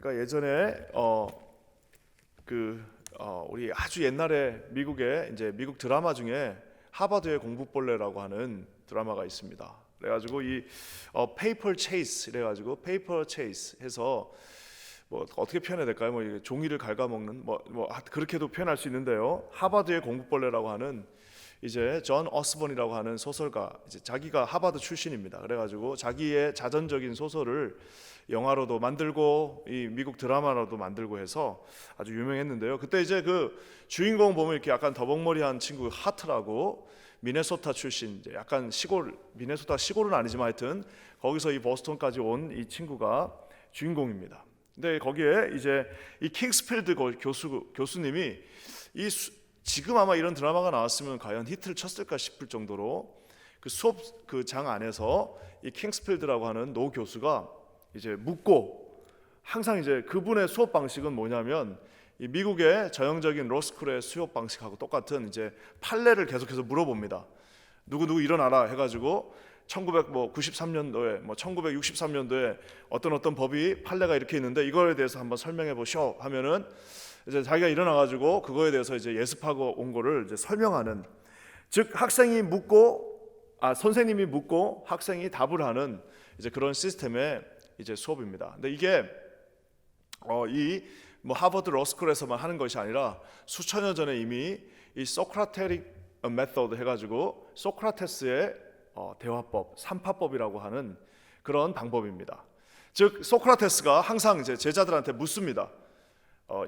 그러니까 예전에 우리 아주 옛날에 미국에 이제 미국 드라마 중에 하버드의 공부벌레라고 하는 드라마가 있습니다. 그래가지고 이 페이퍼 체이스 이래가지고 페이퍼 체이스 해서 뭐 어떻게 표현해야 될까요? 뭐 종이를 갉아먹는 뭐 그렇게도 표현할 수 있는데요. 하버드의 공부벌레라고 하는 이제 존 어스본이라고 하는 소설가, 이제 자기가 하버드 출신입니다. 그래가지고 자기의 자전적인 소설을 영화로도 만들고 이 미국 드라마로도 만들고 해서 아주 유명했는데요. 그때 이제 그 주인공 보면 이렇게 약간 더벅머리한 친구 하트라고 미네소타 출신, 이제 약간 시골, 미네소타 시골은 아니지만 하여튼 거기서 이 보스턴까지 온 이 친구가 주인공입니다. 근데 거기에 이제 이 킹스필드 교수님이 지금 아마 이런 드라마가 나왔으면 과연 히트를 쳤을까 싶을 정도로 그 수업 그 장 안에서 이 킹스필드라고 하는 노 교수가 이제 묻고, 항상 이제 그분의 수업 방식은 뭐냐면 이 미국의 전형적인 로스쿨의 수업 방식하고 똑같은 이제 판례를 계속해서 물어봅니다. 누구 일어나라 해가지고 1993년도에 뭐 1963년도에 어떤 법이 판례가 이렇게 있는데 이거에 대해서 한번 설명해 보시오 하면은 이제 자기가 일어나가지고 그거에 대해서 이제 예습하고 온 거를 이제 설명하는, 즉 선생님이 묻고 학생이 답을 하는 이제 그런 시스템의 이제 수업입니다. 근데 이게 뭐 하버드 로스쿨에서만 하는 것이 아니라 수천 년 전에 이미 이 소크라테릭 메소드 해가지고 소크라테스의 대화법, 삼파법이라고 하는 그런 방법입니다. 즉 소크라테스가 항상 이제 제자들한테 묻습니다.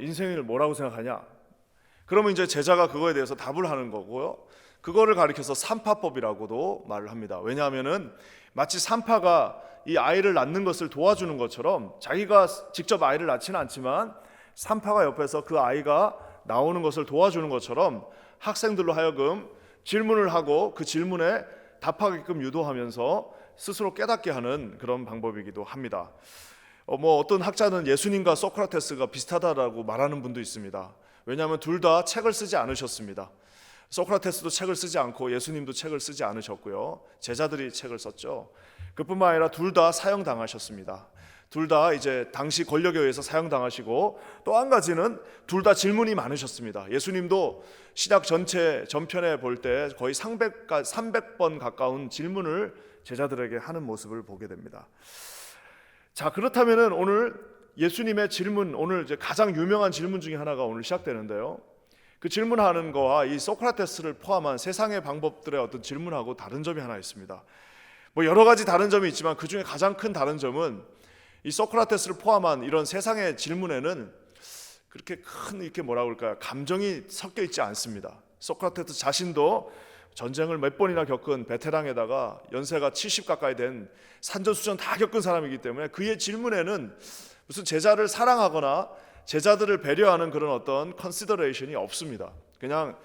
인생을 뭐라고 생각하냐? 그러면 이제 제자가 그거에 대해서 답을 하는 거고요. 그거를 가리켜서 삼파법이라고도 말을 합니다. 왜냐하면은 마치 삼파가 이 아이를 낳는 것을 도와주는 것처럼 자기가 직접 아이를 낳지는 않지만 삼파가 옆에서 그 아이가 나오는 것을 도와주는 것처럼 학생들로 하여금 질문을 하고 그 질문에 답하게끔 유도하면서 스스로 깨닫게 하는 그런 방법이기도 합니다. 뭐 어떤 학자는 예수님과 소크라테스가 비슷하다라고 말하는 분도 있습니다. 왜냐하면 둘 다 책을 쓰지 않으셨습니다. 소크라테스도 책을 쓰지 않고 예수님도 책을 쓰지 않으셨고요. 제자들이 책을 썼죠. 그뿐만 아니라 둘 다 사형당하셨습니다. 둘 다 이제 당시 권력에 의해서 사형당하시고, 또 한 가지는 둘 다 질문이 많으셨습니다. 예수님도 신약 전편에 볼 때 거의 300번 가까운 질문을 제자들에게 하는 모습을 보게 됩니다. 자, 그렇다면은 오늘 예수님의 질문, 오늘 이제 가장 유명한 질문 중에 하나가 오늘 시작되는데요. 그 질문하는 거와 이 소크라테스를 포함한 세상의 방법들의 어떤 질문하고 다른 점이 하나 있습니다. 뭐 여러 가지 다른 점이 있지만 그 중에 가장 큰 다른 점은 이 소크라테스를 포함한 이런 세상의 질문에는 그렇게 큰 이렇게 뭐라고 그럴까요? 감정이 섞여 있지 않습니다. 소크라테스 자신도 전쟁을 몇 번이나 겪은 베테랑에다가 연세가 70 가까이 된 산전수전 다 겪은 사람이기 때문에 그의 질문에는 무슨 제자를 사랑하거나 제자들을 배려하는 그런 어떤 컨시더레이션이 없습니다. 그냥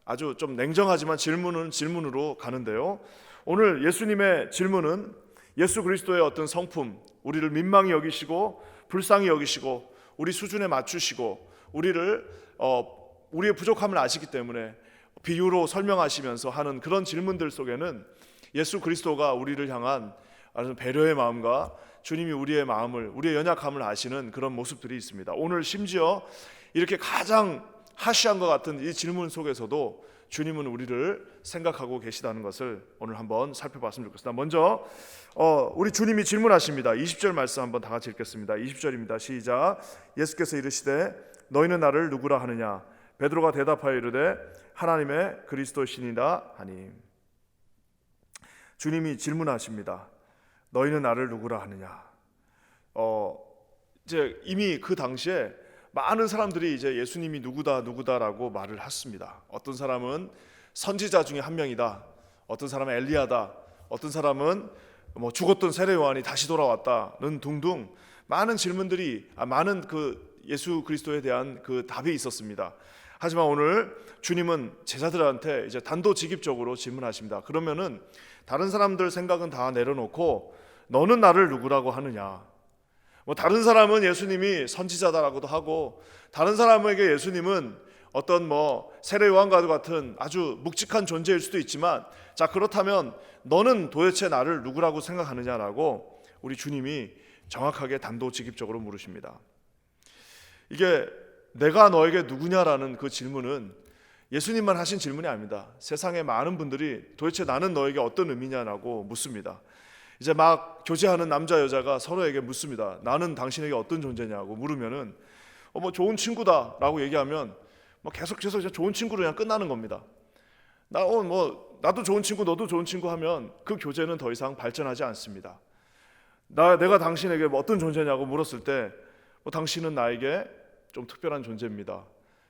아주 좀 냉정하지만 질문은 질문으로 가는데요. 오늘 예수님의 질문은 예수 그리스도의 어떤 성품, 우리를 민망히 여기시고 불쌍히 여기시고 우리 수준에 맞추시고 우리의 부족함을 아시기 때문에 비유로 설명하시면서 하는 그런 질문들 속에는 예수 그리스도가 우리를 향한 배려의 마음과 주님이 우리의 마음을, 우리의 연약함을 아시는 그런 모습들이 있습니다. 오늘 심지어 이렇게 가장 하시한 것 같은 이 질문 속에서도 주님은 우리를 생각하고 계시다는 것을 오늘 한번 살펴봤으면 좋겠습니다. 먼저 우리 주님이 질문하십니다. 20절 말씀 한번 다 같이 읽겠습니다. 20절입니다. 시작. 예수께서 이르시되 너희는 나를 누구라 하느냐? 베드로가 대답하여 이르되 하나님의 그리스도시니라 하니. 주님이 질문하십니다. 너희는 나를 누구라 하느냐? 이제 이미 그 당시에 많은 사람들이 이제 예수님이 누구다라고 말을 했습니다. 어떤 사람은 선지자 중에 한 명이다. 어떤 사람은 엘리야다. 어떤 사람은 뭐 죽었던 세례 요한이 다시 돌아왔다는 등등 많은 질문들이 많은 그 예수 그리스도에 대한 그 답이 있었습니다. 하지만 오늘 주님은 제자들한테 이제 단도직입적으로 질문하십니다. 그러면은 다른 사람들 생각은 다 내려놓고 너는 나를 누구라고 하느냐? 뭐 다른 사람은 예수님이 선지자다라고도 하고, 다른 사람에게 예수님은 어떤 뭐 세례 요한과도 같은 아주 묵직한 존재일 수도 있지만, 자 그렇다면 너는 도대체 나를 누구라고 생각하느냐라고 우리 주님이 정확하게 단도직입적으로 물으십니다. 이게 내가 너에게 누구냐라는 그 질문은 예수님만 하신 질문이 아닙니다. 세상의 많은 분들이 도대체 나는 너에게 어떤 의미냐라고 묻습니다. 이제 막 교제하는 남자 여자가 서로에게 묻습니다. 나는 당신에게 어떤 존재냐고 물으면은 뭐 좋은 친구다라고 얘기하면 뭐 계속해서 이제 좋은 친구로 그냥 끝나는 겁니다. 나도 좋은 친구, 너도 좋은 친구 하면 그 교제는 더 이상 발전하지 않습니다. 내가 당신에게 뭐 어떤 존재냐고 물었을 때 당신은 나에게 좀 특별한 존재입니다.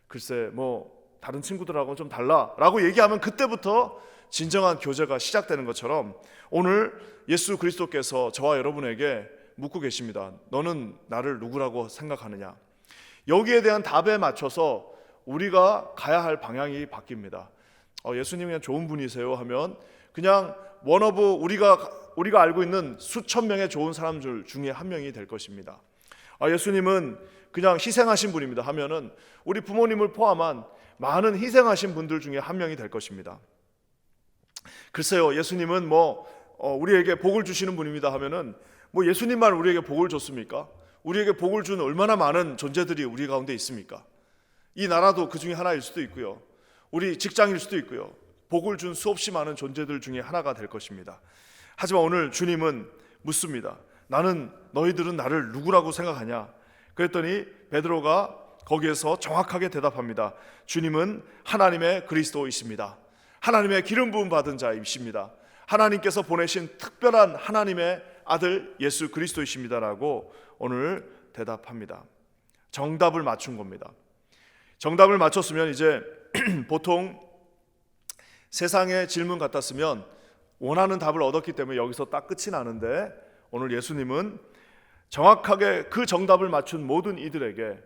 글쎄 뭐 다른 친구들하고는 좀 달라라고 얘기하면 그때부터 진정한 교제가 시작되는 것처럼 오늘 예수 그리스도께서 저와 여러분에게 묻고 계십니다. 너는 나를 누구라고 생각하느냐? 여기에 대한 답에 맞춰서 우리가 가야 할 방향이 바뀝니다. 예수님이 그냥 좋은 분이세요 하면 그냥 원어브 우리가 알고 있는 수천 명의 좋은 사람들 중에 한 명이 될 것입니다. 예수님은 그냥 희생하신 분입니다 하면은 우리 부모님을 포함한 많은 희생하신 분들 중에 한 명이 될 것입니다. 글쎄요, 예수님은 우리에게 복을 주시는 분입니다 하면은 예수님만 우리에게 복을 줬습니까? 우리에게 복을 준 얼마나 많은 존재들이 우리 가운데 있습니까? 이 나라도 그 중에 하나일 수도 있고요. 우리 직장일 수도 있고요. 복을 준 수없이 많은 존재들 중에 하나가 될 것입니다. 하지만 오늘 주님은 묻습니다. 너희들은 나를 누구라고 생각하냐? 그랬더니 베드로가 거기에서 정확하게 대답합니다. 주님은 하나님의 그리스도이십니다. 하나님의 기름 부음 받은 자이십니다. 하나님께서 보내신 특별한 하나님의 아들 예수 그리스도이십니다라고 오늘 대답합니다. 정답을 맞춘 겁니다. 정답을 맞췄으면 이제 보통 세상의 질문 같았으면 원하는 답을 얻었기 때문에 여기서 딱 끝이 나는데 오늘 예수님은 정확하게 그 정답을 맞춘 모든 이들에게,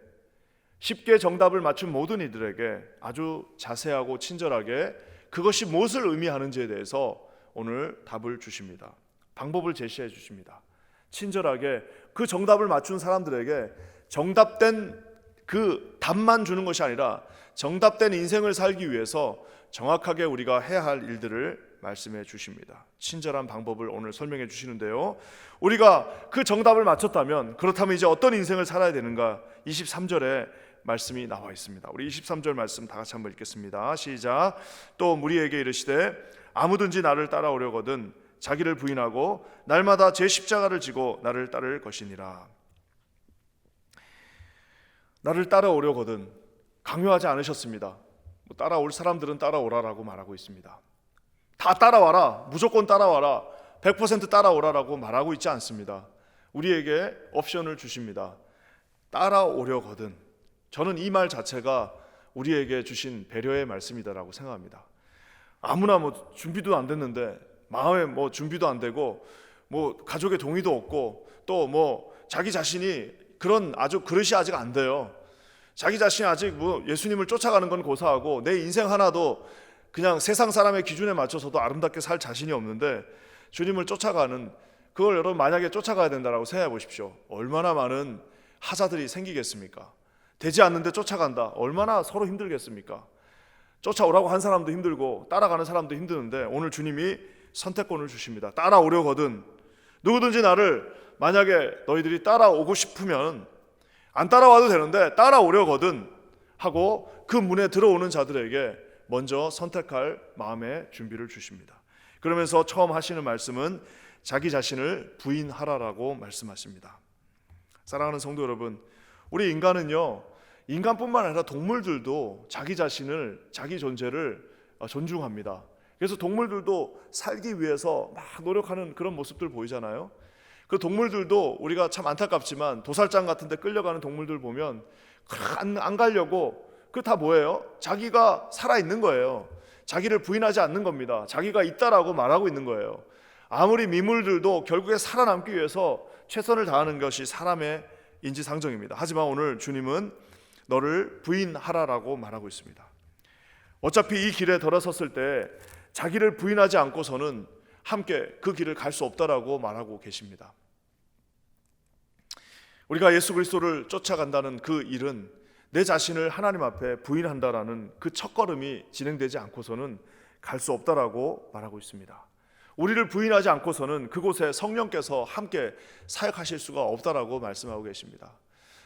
쉽게 정답을 맞춘 모든 이들에게 아주 자세하고 친절하게 그것이 무엇을 의미하는지에 대해서 오늘 답을 주십니다. 방법을 제시해 주십니다. 친절하게 그 정답을 맞춘 사람들에게 정답된 그 답만 주는 것이 아니라 정답된 인생을 살기 위해서 정확하게 우리가 해야 할 일들을 말씀해 주십니다. 친절한 방법을 오늘 설명해 주시는데요, 우리가 그 정답을 맞췄다면 그렇다면 이제 어떤 인생을 살아야 되는가? 23절에 말씀이 나와 있습니다. 우리 23절 말씀 다 같이 한번 읽겠습니다. 시작. 또 무리에게 이르시되 아무든지 나를 따라오려거든 자기를 부인하고 날마다 제 십자가를 지고 나를 따를 것이니라. 나를 따라오려거든 강요하지 않으셨습니다. 따라올 사람들은 따라오라라고 말하고 있습니다. 다 따라와라, 무조건 따라와라, 100% 따라오라라고 말하고 있지 않습니다. 우리에게 옵션을 주십니다. 따라오려거든. 저는 이 말 자체가 우리에게 주신 배려의 말씀이다라고 생각합니다. 아무나 준비도 안 됐는데, 마음에 준비도 안 되고 가족의 동의도 없고 또 자기 자신이 그릇이 아직 안 돼요. 자기 자신이 아직 예수님을 쫓아가는 건 고사하고 내 인생 하나도 그냥 세상 사람의 기준에 맞춰서도 아름답게 살 자신이 없는데 주님을 쫓아가는, 그걸 여러분 만약에 쫓아가야 된다라고 생각해 보십시오. 얼마나 많은 하자들이 생기겠습니까? 되지 않는데 쫓아간다. 얼마나 서로 힘들겠습니까? 쫓아오라고 한 사람도 힘들고 따라가는 사람도 힘드는데 오늘 주님이 선택권을 주십니다. 따라오려거든 누구든지 나를, 만약에 너희들이 따라오고 싶으면 안 따라와도 되는데 따라오려거든 하고 그 문에 들어오는 자들에게 먼저 선택할 마음의 준비를 주십니다. 그러면서 처음 하시는 말씀은 자기 자신을 부인하라라고 말씀하십니다. 사랑하는 성도 여러분, 우리 인간뿐만 아니라 동물들도 자기 자신을, 자기 존재를 존중합니다. 그래서 동물들도 살기 위해서 막 노력하는 그런 모습들 보이잖아요. 그 동물들도 우리가 참 안타깝지만 도살장 같은 데 끌려가는 동물들 보면 안 가려고, 그 다 뭐예요? 자기가 살아있는 거예요. 자기를 부인하지 않는 겁니다. 자기가 있다라고 말하고 있는 거예요. 아무리 미물들도 결국에 살아남기 위해서 최선을 다하는 것이 사람의 인지상정입니다. 하지만 오늘 주님은 너를 부인하라라고 말하고 있습니다. 어차피 이 길에 들어섰을 때 자기를 부인하지 않고서는 함께 그 길을 갈 수 없다라고 말하고 계십니다. 우리가 예수 그리스도를 쫓아간다는 그 일은 내 자신을 하나님 앞에 부인한다라는 그 첫걸음이 진행되지 않고서는 갈 수 없다라고 말하고 있습니다. 우리를 부인하지 않고서는 그곳에 성령께서 함께 사역하실 수가 없다라고 말씀하고 계십니다.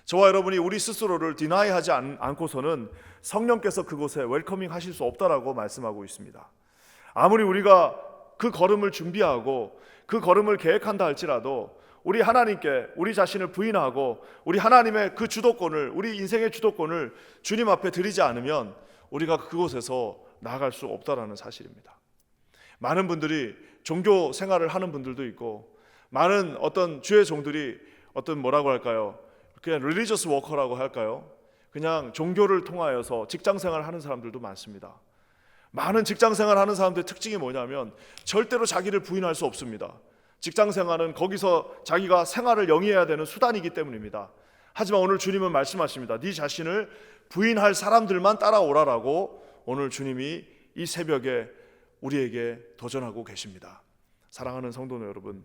저와 여러분이 우리 스스로를 디나이하지 않고서는 성령께서 그곳에 웰커밍 하실 수 없다라고 말씀하고 있습니다. 아무리 우리가 그 걸음을 준비하고 그 걸음을 계획한다 할지라도 우리 하나님께 우리 자신을 부인하고 우리 하나님의 그 주도권을, 우리 인생의 주도권을 주님 앞에 드리지 않으면 우리가 그곳에서 나아갈 수 없다라는 사실입니다. 많은 분들이 종교 생활을 하는 분들도 있고, 많은 어떤 주의 종들이 어떤 뭐라고 할까요? 그냥 religious worker라고 할까요? 그냥 종교를 통하여서 직장 생활을 하는 사람들도 많습니다. 많은 직장 생활을 하는 사람들의 특징이 뭐냐면 절대로 자기를 부인할 수 없습니다. 직장 생활은 거기서 자기가 생활을 영위해야 되는 수단이기 때문입니다. 하지만 오늘 주님은 말씀하십니다. 네 자신을 부인할 사람들만 따라오라라고 오늘 주님이 이 새벽에 우리에게 도전하고 계십니다. 사랑하는 성도 여러분,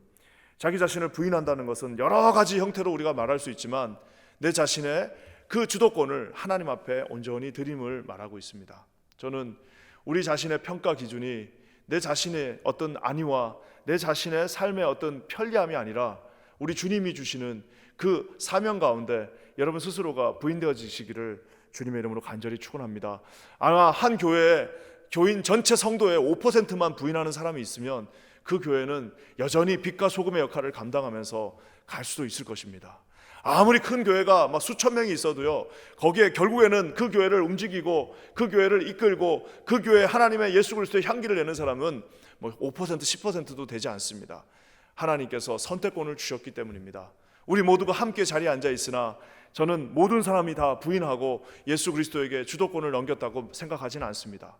자기 자신을 부인한다는 것은 여러 가지 형태로 우리가 말할 수 있지만 내 자신의 그 주도권을 하나님 앞에 온전히 드림을 말하고 있습니다. 저는 우리 자신의 평가 기준이 내 자신의 어떤 안위와 내 자신의 삶의 어떤 편리함이 아니라 우리 주님이 주시는 그 사명 가운데 여러분 스스로가 부인되어지시기를 주님의 이름으로 간절히 축원합니다. 아마 한 교회에 교인 전체 성도의 5%만 부인하는 사람이 있으면 그 교회는 여전히 빛과 소금의 역할을 감당하면서 갈 수도 있을 것입니다. 아무리 큰 교회가 막 수천 명이 있어도요, 거기에 결국에는 그 교회를 움직이고 그 교회를 이끌고 그 교회에 하나님의 예수 그리스도의 향기를 내는 사람은 뭐 5% 10%도 되지 않습니다. 하나님께서 선택권을 주셨기 때문입니다. 우리 모두가 함께 자리에 앉아 있으나 저는 모든 사람이 다 부인하고 예수 그리스도에게 주도권을 넘겼다고 생각하지는 않습니다.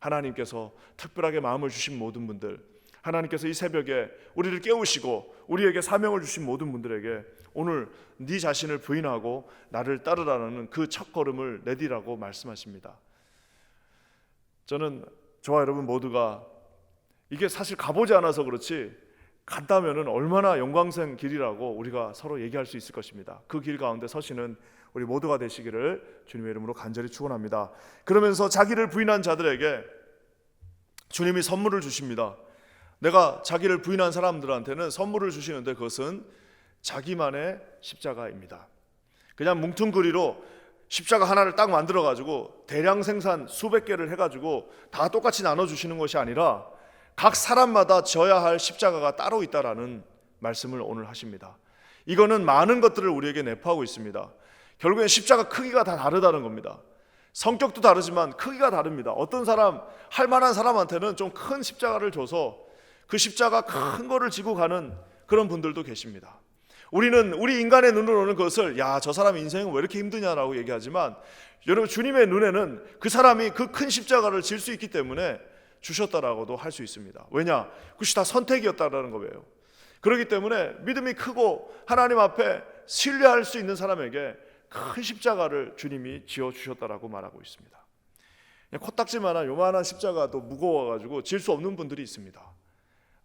하나님께서 특별하게 마음을 주신 모든 분들, 하나님께서 이 새벽에 우리를 깨우시고 우리에게 사명을 주신 모든 분들에게 오늘 네 자신을 부인하고 나를 따르라는 그 첫걸음을 내디라고 말씀하십니다. 저는 저와 여러분 모두가 이게 사실 가보지 않아서 그렇지 간다면은 얼마나 영광스러운 길이라고 우리가 서로 얘기할 수 있을 것입니다. 그 길 가운데 서시는 우리 모두가 되시기를 주님의 이름으로 간절히 축원합니다. 그러면서 자기를 부인한 자들에게 주님이 선물을 주십니다. 내가 자기를 부인한 사람들한테는 선물을 주시는데 그것은 자기만의 십자가입니다. 그냥 뭉퉁그리로 십자가 하나를 딱 만들어 가지고 대량 생산 수백 개를 해가지고 다 똑같이 나눠주시는 것이 아니라 각 사람마다 져야 할 십자가가 따로 있다라는 말씀을 오늘 하십니다. 이거는 많은 것들을 우리에게 내포하고 있습니다. 결국엔 십자가 크기가 다 다르다는 겁니다. 성격도 다르지만 크기가 다릅니다. 어떤 사람, 할 만한 사람한테는 좀 큰 십자가를 줘서 그 십자가 큰 거를 지고 가는 그런 분들도 계십니다. 우리는 우리 인간의 눈으로는 그것을 야, 저 사람 인생은 왜 이렇게 힘드냐라고 얘기하지만 여러분 주님의 눈에는 그 사람이 그 큰 십자가를 질 수 있기 때문에 주셨다라고도 할 수 있습니다. 왜냐? 그것이 다 선택이었다라는 거예요. 그렇기 때문에 믿음이 크고 하나님 앞에 신뢰할 수 있는 사람에게 큰 십자가를 주님이 지어주셨다라고 말하고 있습니다. 코딱지만한 요만한 십자가도 무거워가지고 질 수 없는 분들이 있습니다.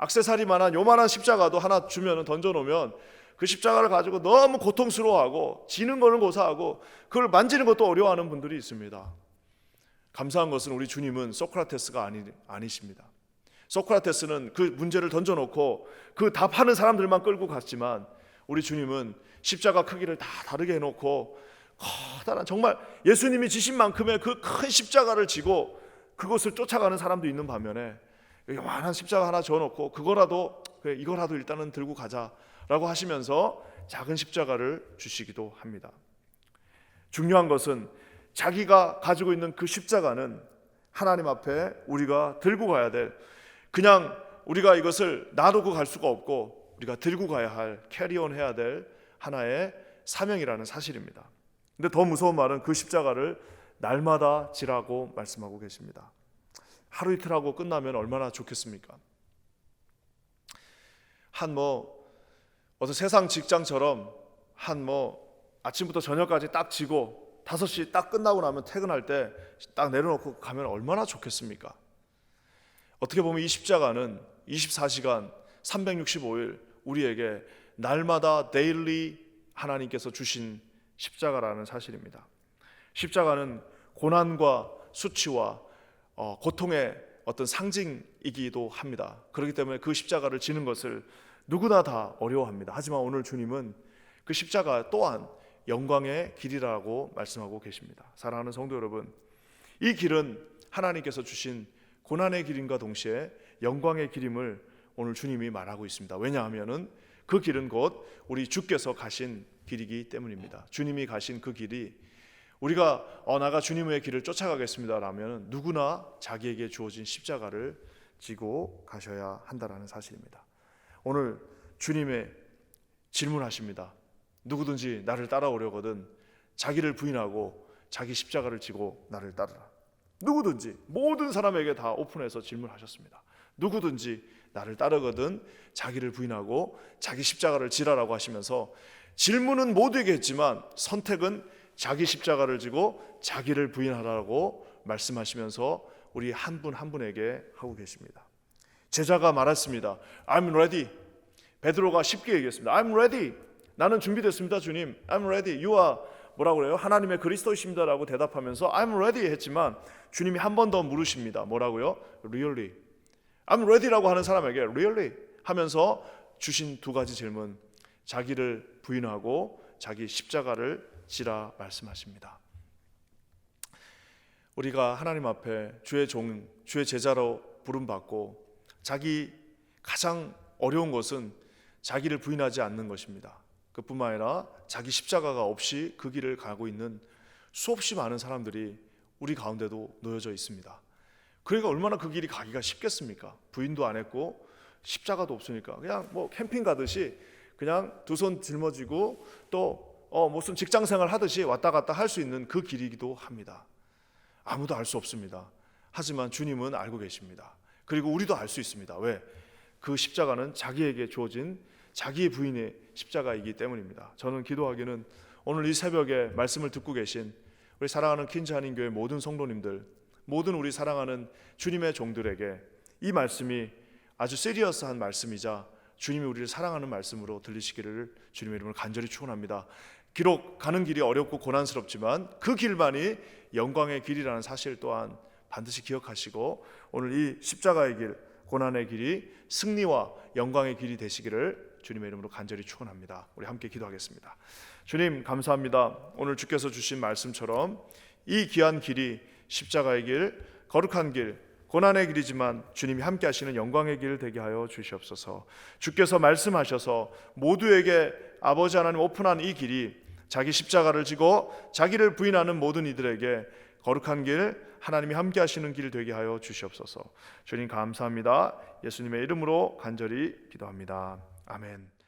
액세서리만한 요만한 십자가도 하나 주면 던져놓으면 그 십자가를 가지고 너무 고통스러워하고 지는 거는 고사하고 그걸 만지는 것도 어려워하는 분들이 있습니다. 감사한 것은 우리 주님은 소크라테스가 아니십니다. 소크라테스는 그 문제를 던져놓고 그 답하는 사람들만 끌고 갔지만 우리 주님은 십자가 크기를 다 다르게 해놓고 커다란 정말 예수님이 지신 만큼의 그 큰 십자가를 지고 그것을 쫓아가는 사람도 있는 반면에 요만한 십자가 하나 지어놓고 그거라도 그래, 이거라도 일단은 들고 가자라고 하시면서 작은 십자가를 주시기도 합니다. 중요한 것은 자기가 가지고 있는 그 십자가는 하나님 앞에 우리가 들고 가야 될, 그냥 우리가 이것을 놔두고 갈 수가 없고 우리가 들고 가야 할, 캐리온 해야 될 하나의 사명이라는 사실입니다. 근데 더 무서운 말은 그 십자가를 날마다 지라고 말씀하고 계십니다. 하루 이틀 하고 끝나면 얼마나 좋겠습니까? 어떤 세상 직장처럼 아침부터 저녁까지 딱 지고 5시 딱 끝나고 나면 퇴근할 때 딱 내려놓고 가면 얼마나 좋겠습니까? 어떻게 보면 이 십자가는 24시간 365일 우리에게 날마다 데일리 하나님께서 주신 십자가라는 사실입니다. 십자가는 고난과 수치와 고통의 어떤 상징이기도 합니다. 그렇기 때문에 그 십자가를 지는 것을 누구나 다 어려워합니다. 하지만 오늘 주님은 그 십자가 또한 영광의 길이라고 말씀하고 계십니다. 사랑하는 성도 여러분, 이 길은 하나님께서 주신 고난의 길임과 동시에 영광의 길임을 오늘 주님이 말하고 있습니다. 왜냐하면은 그 길은 곧 우리 주께서 가신 길이기 때문입니다. 주님이 가신 그 길이 우리가 나가 주님의 길을 쫓아가겠습니다라면 누구나 자기에게 주어진 십자가를 지고 가셔야 한다라는 사실입니다. 오늘 주님의 질문하십니다. 누구든지 나를 따라오려거든 자기를 부인하고 자기 십자가를 지고 나를 따르라. 누구든지, 모든 사람에게 다 오픈해서 질문하셨습니다. 누구든지 나를 따르거든 자기를 부인하고 자기 십자가를 지라라고 하시면서 질문은 모두에게 했지만 선택은 자기 십자가를 지고 자기를 부인하라고 말씀하시면서 우리 한 분 한 분에게 하고 계십니다. 제자가 말했습니다. I'm ready. 베드로가 쉽게 얘기했습니다. I'm ready. 나는 준비됐습니다, 주님. I'm ready. You are 뭐라고 그래요? 하나님의 그리스도이십니다라고 대답하면서 I'm ready 했지만 주님이 한 번 더 물으십니다. 뭐라고요? Really. I'm ready라고 하는 사람에게 Really 하면서 주신 두 가지 질문, 자기를 부인하고 자기 십자가를 지라 말씀하십니다. 우리가 하나님 앞에 주의 종, 주의 제자로 부름받고 자기 가장 어려운 것은 자기를 부인하지 않는 것입니다. 그뿐만 아니라 자기 십자가가 없이 그 길을 가고 있는 수없이 많은 사람들이 우리 가운데도 놓여져 있습니다. 그러니까 얼마나 그 길이 가기가 쉽겠습니까? 부인도 안 했고 십자가도 없으니까 그냥 뭐 캠핑 가듯이 그냥 두 손 짊어지고 또 무슨 직장생활 하듯이 왔다 갔다 할 수 있는 그 길이기도 합니다. 아무도 알 수 없습니다. 하지만 주님은 알고 계십니다. 그리고 우리도 알 수 있습니다. 왜? 그 십자가는 자기에게 주어진 자기의 부인의 십자가이기 때문입니다. 저는 기도하기는 오늘 이 새벽에 말씀을 듣고 계신 우리 사랑하는 퀸즈 한인교회 모든 성도님들, 모든 우리 사랑하는 주님의 종들에게 이 말씀이 아주 시리어스한 말씀이자 주님이 우리를 사랑하는 말씀으로 들리시기를 주님의 이름으로 간절히 축원합니다. 비록 가는 길이 어렵고 고난스럽지만 그 길만이 영광의 길이라는 사실 또한 반드시 기억하시고 오늘 이 십자가의 길, 고난의 길이 승리와 영광의 길이 되시기를 주님의 이름으로 간절히 축원합니다. 우리 함께 기도하겠습니다. 주님 감사합니다. 오늘 주께서 주신 말씀처럼 이 귀한 길이 십자가의 길, 거룩한 길, 고난의 길이지만 주님이 함께 하시는 영광의 길 되게 하여 주시옵소서. 주께서 말씀하셔서 모두에게 아버지 하나님 오픈한 이 길이 자기 십자가를 지고 자기를 부인하는 모든 이들에게 거룩한 길, 하나님이 함께 하시는 길 되게 하여 주시옵소서. 주님 감사합니다. 예수님의 이름으로 간절히 기도합니다. 아멘.